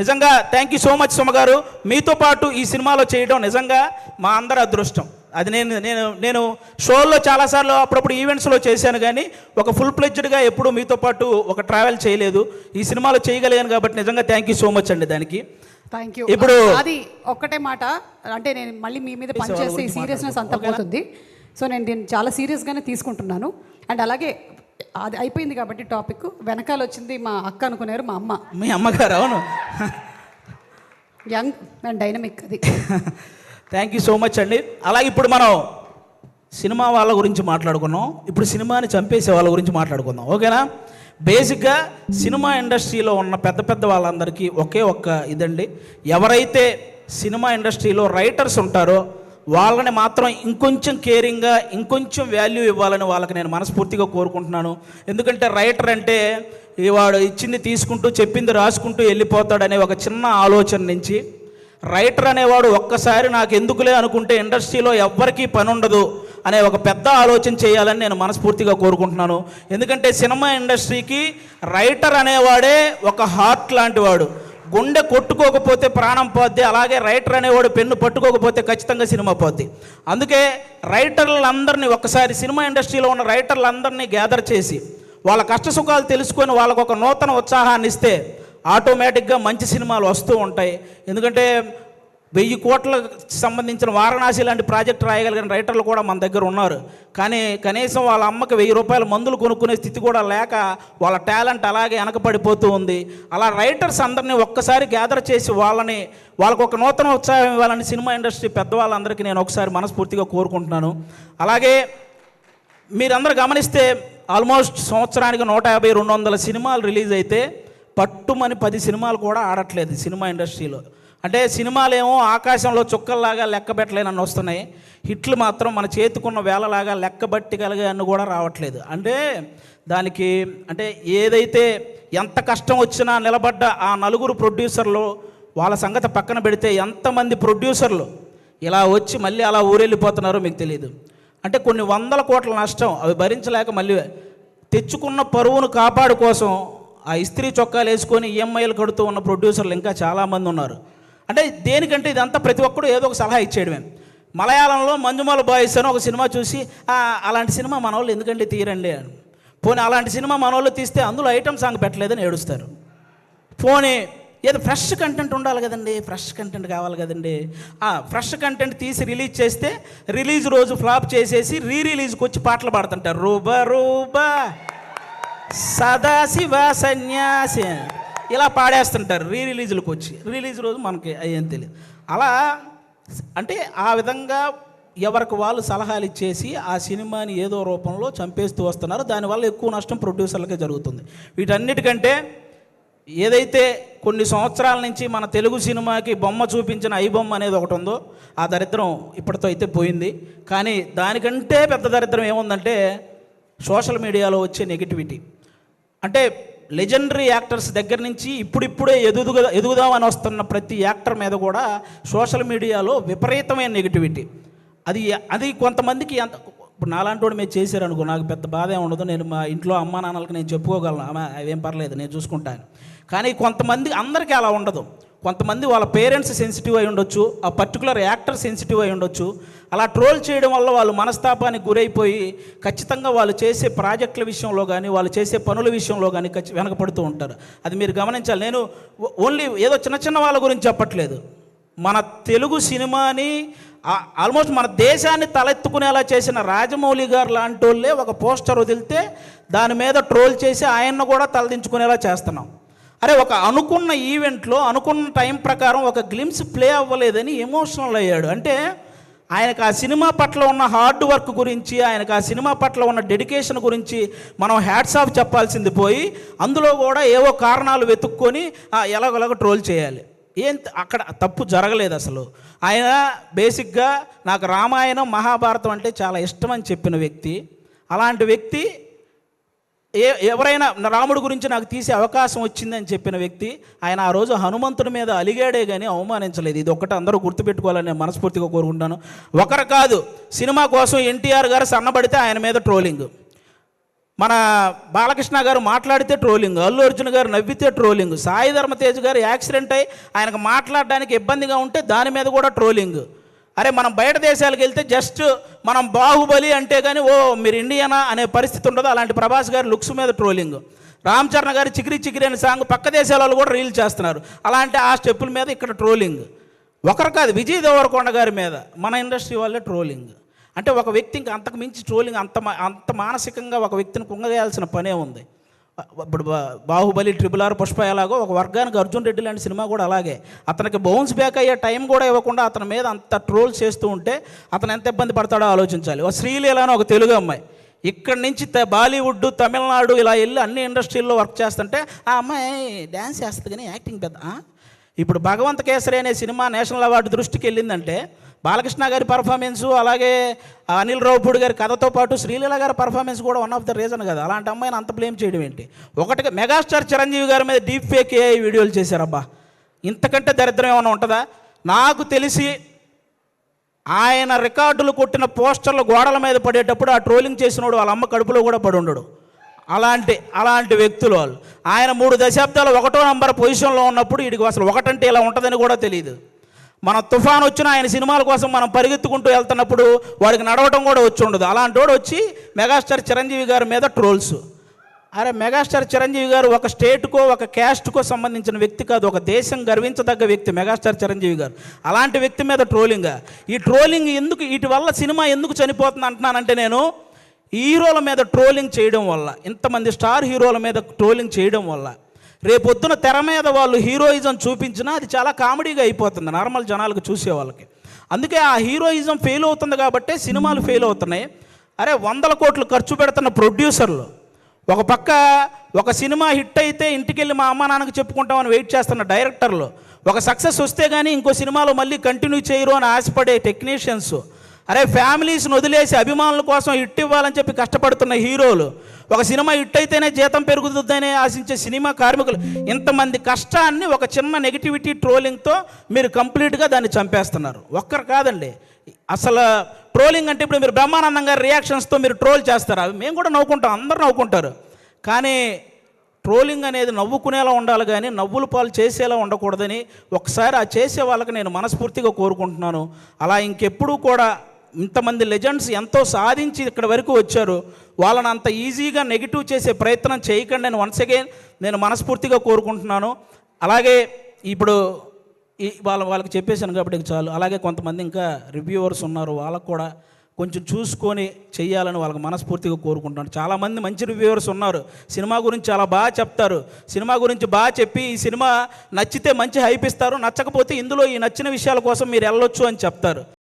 నిజంగా thank you so much Suma గారు. మీతో పాటు ఈ సినిమాలో చేయడం నిజంగా మా అందరి అదృష్టం. అది నేను షోల్లో చాలాసార్లు అప్పుడప్పుడు ఈవెంట్స్లో చేశాను, కానీ ఒక ఫుల్ ప్లెడ్జ్డ్గా ఎప్పుడూ మీతో పాటు ఒక ట్రావెల్ చేయలేదు. ఈ సినిమాలో చేయగలిగాను కాబట్టి నిజంగా థ్యాంక్ యూ సో మచ్ అండి దానికి. Thank you. ఇప్పుడు అది ఒక్కటే మాట, అంటే నేను మళ్ళీ మీ మీద పనిచేస్తే ఈ సీరియస్నెస్ అంతా పోతుంది. సో నేను దీన్ని చాలా సీరియస్గానే తీసుకుంటున్నాను. అండ్ అలాగే అది అయిపోయింది కాబట్టి టాపిక్ వెనకాల వచ్చింది మా అక్క అనుకున్నారు, మా అమ్మ. మీ అమ్మగారు? అవును, యంగ్ అండ్ డైనమిక్. అది థ్యాంక్ యూ సో మచ్ అండి. అలాగే ఇప్పుడు మనం సినిమా వాళ్ళ గురించి మాట్లాడుకున్నాం, ఇప్పుడు సినిమాని చంపేసే వాళ్ళ గురించి మాట్లాడుకుందాం, ఓకేనా? బేసిక్గా సినిమా ఇండస్ట్రీలో ఉన్న పెద్ద పెద్ద వాళ్ళందరికీ ఒకే ఒక్క ఇదండి, ఎవరైతే సినిమా ఇండస్ట్రీలో రైటర్స్ ఉంటారో వాళ్ళని మాత్రం ఇంకొంచెం కేరింగ్గా ఇంకొంచెం వాల్యూ ఇవ్వాలని వాళ్ళకి నేను మనస్ఫూర్తిగా కోరుకుంటున్నాను. ఎందుకంటే రైటర్ అంటే వాడు ఇచ్చింది తీసుకుంటూ చెప్పింది రాసుకుంటూ వెళ్ళిపోతాడనే ఒక చిన్న ఆలోచన నుంచి రైటర్ అనేవాడు ఒక్కసారి నాకు ఎందుకులే అనుకుంటే ఇండస్ట్రీలో ఎవ్వరికీ పని ఉండదు అనే ఒక పెద్ద ఆలోచన చేయాలని నేను మనస్ఫూర్తిగా కోరుకుంటున్నాను. ఎందుకంటే సినిమా ఇండస్ట్రీకి రైటర్ అనేవాడే ఒక హార్ట్ లాంటి వాడు. గుండె కొట్టుకోకపోతే ప్రాణం పోద్ది, అలాగే రైటర్ అనేవాడు పెన్ను పట్టుకోకపోతే ఖచ్చితంగా సినిమా పోద్ది. అందుకే రైటర్లందరినీ ఒక్కసారి సినిమా ఇండస్ట్రీలో ఉన్న రైటర్లందరినీ గ్యాదర్ చేసి వాళ్ళ కష్టసుఖాలు తెలుసుకొని వాళ్ళకు ఒక నూతన ఉత్సాహాన్ని ఇస్తే ఆటోమేటిక్గా మంచి సినిమాలు వస్తూ ఉంటాయి. ఎందుకంటే 1000 కోట్లకు సంబంధించిన వారణాసి లాంటి ప్రాజెక్ట్ రాయగలిగిన రైటర్లు కూడా మన దగ్గర ఉన్నారు, కానీ కనీసం వాళ్ళ అమ్మకి 1000 రూపాయల మందులు కొనుక్కునే స్థితి కూడా లేక వాళ్ళ టాలెంట్ అలాగే వెనకపడిపోతూ ఉంది. అలా రైటర్స్ అందరినీ ఒక్కసారి గ్యాదర్ చేసి వాళ్ళకు ఒక నూతన ఉత్సాహం ఇవ్వాలని సినిమా ఇండస్ట్రీ పెద్దవాళ్ళందరికీ నేను ఒకసారి మనస్ఫూర్తిగా కోరుకుంటున్నాను. అలాగే మీరందరూ గమనిస్తే ఆల్మోస్ట్ సంవత్సరానికి 150-200 సినిమాలు రిలీజ్ అయితే పట్టుమని 10 సినిమాలు కూడా ఆడట్లేదు సినిమా ఇండస్ట్రీలో. అంటే సినిమాలేమో ఆకాశంలో చుక్కల్లాగా లెక్క పెట్టలేనని వస్తున్నాయి, హిట్లు మాత్రం మన చేతికున్న వేలలాగా లెక్కబట్టగలిగే అన్ని కూడా రావట్లేదు. అంటే దానికి అంటే ఏదైతే ఎంత కష్టం వచ్చినా నిలబడ్డ ఆ 4 ప్రొడ్యూసర్లు వాళ్ళ సంగతి పక్కన పెడితే ఎంతమంది ప్రొడ్యూసర్లు ఇలా వచ్చి మళ్ళీ అలా ఊరెళ్ళిపోతున్నారో మీకు తెలియదు. అంటే కొన్ని 100 కోట్ల నష్టం అవి భరించలేక మళ్ళీ తెచ్చుకున్న పరువును కాపాడు కోసం ఆ ఇస్త్రీ చొక్కాలు వేసుకొని ఈఎంఐలు కడుతూ ఉన్న ప్రొడ్యూసర్లు ఇంకా చాలామంది ఉన్నారు. అంటే దేనికంటే ఇదంతా ప్రతి ఒక్కడు ఏదో ఒక సలహా ఇచ్చేయడమే. మలయాళంలో మంజుమాల బాయ్స్ అని ఒక సినిమా చూసి అలాంటి సినిమా మన వాళ్ళు ఎందుకంటే తీరండి అని, పోనీ అలాంటి సినిమా మన వాళ్ళు తీస్తే అందులో ఐటమ్ సాంగ్ పెట్టలేదని ఏడుస్తారు. పోనీ ఏదో ఫ్రెష్ కంటెంట్ ఉండాలి కదండి, ఫ్రెష్ కంటెంట్ కావాలి కదండి, ఫ్రెష్ కంటెంట్ తీసి రిలీజ్ చేస్తే రిలీజ్ రోజు ఫ్లాప్ చేసేసి రిలీజ్కి వచ్చి పాటలు పాడుతుంటారు. రూబా రూబా సదాశివ సన్యాసి ఇలా పాడేస్తుంటారు రిలీజులకు వచ్చి. రిలీజ్ రోజు మనకి అయ్యేం తెలియదు. అలా అంటే ఆ విధంగా ఎవరికి వాళ్ళు సలహాలు ఇచ్చేసి ఆ సినిమాని ఏదో రూపంలో చంపేస్తూ వస్తున్నారు. దానివల్ల ఎక్కువ నష్టం ప్రొడ్యూసర్లకే జరుగుతుంది. వీటన్నిటికంటే ఏదైతే కొన్ని సంవత్సరాల నుంచి మన తెలుగు సినిమాకి బొమ్మ చూపించిన ఐబొమ్మ అనేది ఒకటి ఉందో ఆ దరిద్రం ఇప్పటితో అయితే పోయింది. కానీ దానికంటే పెద్ద దరిద్రం ఏముందంటే సోషల్ మీడియాలో వచ్చే నెగిటివిటీ. అంటే లెజెండరీ యాక్టర్స్ దగ్గర నుంచి ఇప్పుడిప్పుడే ఎదుగుదామని వస్తున్న ప్రతి యాక్టర్ మీద కూడా సోషల్ మీడియాలో విపరీతమైన నెగిటివిటీ. అది కొంతమందికి ఇప్పుడు నాలాంటి వాడు మీరు చేశారనుకో నాకు పెద్ద బాధ ఏమి ఉండదు, నేను మా ఇంట్లో అమ్మా నాన్నలకి నేను చెప్పుకోగలను, అవేం పర్లేదు నేను చూసుకుంటాను. కానీ కొంతమంది అందరికీ అలా ఉండదు. కొంతమంది వాళ్ళ పేరెంట్స్ సెన్సిటివ్ అయి ఉండొచ్చు, ఆ పర్టికులర్ యాక్టర్ సెన్సిటివ్ అయి ఉండొచ్చు. అలా ట్రోల్ చేయడం వల్ల వాళ్ళు మనస్తాపానికి గురైపోయి ఖచ్చితంగా వాళ్ళు చేసే ప్రాజెక్టుల విషయంలో కానీ వాళ్ళు చేసే పనుల విషయంలో కానీ వెనకపడుతూ ఉంటారు. అది మీరు గమనించాలి. నేను ఓన్లీ ఏదో చిన్న చిన్న వాళ్ళ గురించి చెప్పట్లేదు, మన తెలుగు సినిమాని ఆల్మోస్ట్ మన దేశాన్ని తలెత్తుకునేలా చేసిన రాజమౌళి గారు లాంటి వాళ్ళే ఒక పోస్టర్ వదిలితే దాని మీద ట్రోల్ చేసి ఆయన్ను కూడా తలదించుకునేలా చేస్తున్నాం. అరే ఒక అనుకున్న ఈవెంట్లో అనుకున్న టైం ప్రకారం ఒక గ్లిమ్స్ ప్లే అవ్వలేదని ఎమోషనల్ అయ్యాడు. అంటే ఆయనకు ఆ సినిమా పట్ల ఉన్న హార్డ్ వర్క్ గురించి, ఆయనకు ఆ సినిమా పట్ల ఉన్న డెడికేషన్ గురించి మనం హ్యాట్స్ ఆఫ్ చెప్పాల్సింది పోయి అందులో కూడా ఏవో కారణాలు వెతుక్కొని ఎలాగోలాగ ట్రోల్ చేయాలి. అక్కడ తప్పు జరగలేదు అసలు. ఆయన బేసిక్గా నాకు రామాయణం మహాభారతం అంటే చాలా ఇష్టం అని చెప్పిన వ్యక్తి. అలాంటి వ్యక్తి ఎవరైనా రాముడి గురించి నాకు తీసే అవకాశం వచ్చిందని చెప్పిన వ్యక్తి. ఆయన ఆ రోజు హనుమంతుడి మీద అలిగాడే కానీ అవమానించలేదు. ఇది ఒక్కటి అందరూ గుర్తుపెట్టుకోవాలని నేను మనస్ఫూర్తిగా కోరుకుంటాను. ఒకరు కాదు, సినిమా కోసం ఎన్టీఆర్ గారు సన్నబడితే ఆయన మీద ట్రోలింగ్, మన బాలకృష్ణ గారు మాట్లాడితే ట్రోలింగ్, అల్లు అర్జున్ గారు నవ్వితే ట్రోలింగ్, సాయి ధర్మతేజ్ గారు యాక్సిడెంట్ అయ్యి ఆయనకు మాట్లాడడానికి ఇబ్బందిగా ఉంటే దాని మీద కూడా ట్రోలింగ్. అరే మనం బయట దేశాలకు వెళ్తే జస్ట్ మనం బాహుబలి అంటే కానీ ఓ మీరు ఇండియనా అనే పరిస్థితి ఉండదు. అలాంటి ప్రభాస్ గారి లుక్స్ మీద ట్రోలింగ్, రామ్ చరణ్ గారి చికిరి చికిరి అనే సాంగ్ పక్క దేశాల వాళ్ళు కూడా రీల్ చేస్తున్నారు. అలాంటి ఆ స్టెప్పుల మీద ఇక్కడ ట్రోలింగ్. ఒకరు కాదు, విజయ్ దేవరకొండ గారి మీద మన ఇండస్ట్రీ వాళ్ళే ట్రోలింగ్. అంటే ఒక వ్యక్తి ఇంకా అంతకు మించి ట్రోలింగ్, అంత మానసికంగా ఒక వ్యక్తిని కుంగదేయాల్సిన పనే ఉంది. ఇప్పుడు బాహుబలి, RRR, పుష్ప ఎలాగో ఒక వర్గానికి అర్జున్ రెడ్డి లాంటి సినిమా కూడా అలాగే. అతనికి బౌన్స్ బ్యాక్ అయ్యే టైం కూడా ఇవ్వకుండా అతని మీద అంత ట్రోల్ చేస్తూ ఉంటే అతను ఎంత ఇబ్బంది పడతాడో ఆలోచించాలి. ఒక శ్రీలీల అని ఒక తెలుగు అమ్మాయి ఇక్కడి నుంచి బాలీవుడ్, తమిళనాడు ఇలా వెళ్ళి అన్ని ఇండస్ట్రీల్లో వర్క్ చేస్తుంటే ఆ అమ్మాయి డ్యాన్స్ చేస్తుంది కానీ యాక్టింగ్ పెద్ద. ఇప్పుడు భగవంత్ కేసరి అనే సినిమా నేషనల్ అవార్డు దృష్టికి వెళ్ళిందంటే బాలకృష్ణ గారి పర్ఫార్మెన్సు, అలాగే అనిల్ రావుపూడి గారి కథతో పాటు శ్రీలీల గారి పర్ఫార్మెన్స్ కూడా వన్ ఆఫ్ ద రీజన్ కదా. అలాంటి అమ్మాయిని అంత బ్లేమ్ చేయడం ఏంటి? ఒకటిగా మెగాస్టార్ చిరంజీవి గారి మీద డీప్ ఫేక్ AI వీడియోలు చేశారబ్బా. ఇంతకంటే దరిద్రం ఏమైనా ఉంటుందా? నాకు తెలిసి ఆయన రికార్డులు కొట్టిన పోస్టర్లు గోడల మీద పడేటప్పుడు ఆ ట్రోలింగ్ చేసినోడు వాళ్ళ అమ్మ కడుపులో కూడా పడి ఉండడు. అలాంటి వ్యక్తులు వాళ్ళు. ఆయన 3 దశాబ్దాలు 1వ నంబర్ పొజిషన్లో ఉన్నప్పుడు వీడికి అసలు ఒకటంటే ఇలా ఉంటుందని కూడా తెలియదు. మన తుఫాన్ వచ్చిన ఆయన సినిమాల కోసం మనం పరిగెత్తుకుంటూ వెళ్తున్నప్పుడు వాడికి నడవటం కూడా వచ్చి ఉండదు. అలాంటి వాడు వచ్చి మెగాస్టార్ చిరంజీవి గారి మీద ట్రోల్స్. అరే మెగాస్టార్ చిరంజీవి గారు ఒక స్టేట్కో ఒక క్యాస్ట్కో సంబంధించిన వ్యక్తి కాదు, ఒక దేశం గర్వించదగ్గ వ్యక్తి మెగాస్టార్ చిరంజీవి గారు. అలాంటి వ్యక్తి మీద ట్రోలింగ్. ఈ ట్రోలింగ్ ఎందుకు, వీటి వల్ల సినిమా ఎందుకు చనిపోతుంది అంటున్నానంటే, నేను హీరోల మీద ట్రోలింగ్ చేయడం వల్ల, ఇంతమంది స్టార్ హీరోల మీద ట్రోలింగ్ చేయడం వల్ల రేపొద్దున తెర మీద వాళ్ళు హీరోయిజం చూపించినా అది చాలా కామెడీగా అయిపోతుంది నార్మల్ జనాలకు, చూసే వాళ్ళకి. అందుకే ఆ హీరోయిజం ఫెయిల్ అవుతుంది కాబట్టి సినిమాలు ఫెయిల్ అవుతున్నాయి. అరే 100 కోట్లు ఖర్చు పెడుతున్న ప్రొడ్యూసర్లు ఒక పక్క ఒక సినిమా హిట్ అయితే ఇంటికెళ్ళి మా అమ్మ నాన్నకి చెప్పుకుంటామని వెయిట్ చేస్తున్న డైరెక్టర్లు, ఒక సక్సెస్ వస్తే కానీ ఇంకో సినిమాలో మళ్ళీ కంటిన్యూ చేయరు అని ఆశపడే టెక్నీషియన్స్, అరే ఫ్యామిలీస్ని వదిలేసి అభిమానుల కోసం హిట్ ఇవ్వాలని చెప్పి కష్టపడుతున్న హీరోలు, ఒక సినిమా హిట్ అయితేనే జీతం పెరుగుతుందనే ఆశించే సినిమా కార్మికులు, ఇంతమంది కష్టాన్ని ఒక చిన్న నెగిటివిటీ ట్రోలింగ్తో మీరు కంప్లీట్గా దాన్ని చంపేస్తున్నారు. ఒక్కరు కాదండి, అసలు ట్రోలింగ్ అంటే ఇప్పుడు మీరు బ్రహ్మానందం గారి రియాక్షన్స్తో మీరు ట్రోల్ చేస్తారు, అవి మేము కూడా నవ్వుకుంటాం, అందరూ నవ్వుకుంటారు. కానీ ట్రోలింగ్ అనేది నవ్వుకునేలా ఉండాలి కానీ నవ్వుల పాలు చేసేలా ఉండకూడదని ఒకసారి ఆ చేసే వాళ్ళకి నేను మనస్ఫూర్తిగా కోరుకుంటున్నాను. అలా ఇంకెప్పుడూ కూడా ఇంతమంది లెజెండ్స్ ఎంతో సాధించి ఇక్కడ వరకు వచ్చారు, వాళ్ళని అంత ఈజీగా నెగిటివ్ చేసే ప్రయత్నం చేయకండి అని వన్స్ అగైన్ నేను మనస్ఫూర్తిగా కోరుకుంటున్నాను. అలాగే ఇప్పుడు వాళ్ళకి చెప్పేశాను కాబట్టి చాలు. అలాగే కొంతమంది ఇంకా రివ్యూవర్స్ ఉన్నారు, వాళ్ళకు కూడా కొంచెం చూసుకొని చెయ్యాలని వాళ్ళకి మనస్ఫూర్తిగా కోరుకుంటున్నాను. చాలామంది మంచి రివ్యూవర్స్ ఉన్నారు, సినిమా గురించి చాలా బాగా చెప్తారు, సినిమా గురించి బాగా చెప్పి ఈ సినిమా నచ్చితే మంచి హైప్ ఇస్తారు, నచ్చకపోతే ఇందులో ఈ నచ్చిన విషయాల కోసం మీరు వెళ్ళొచ్చు అని చెప్తారు.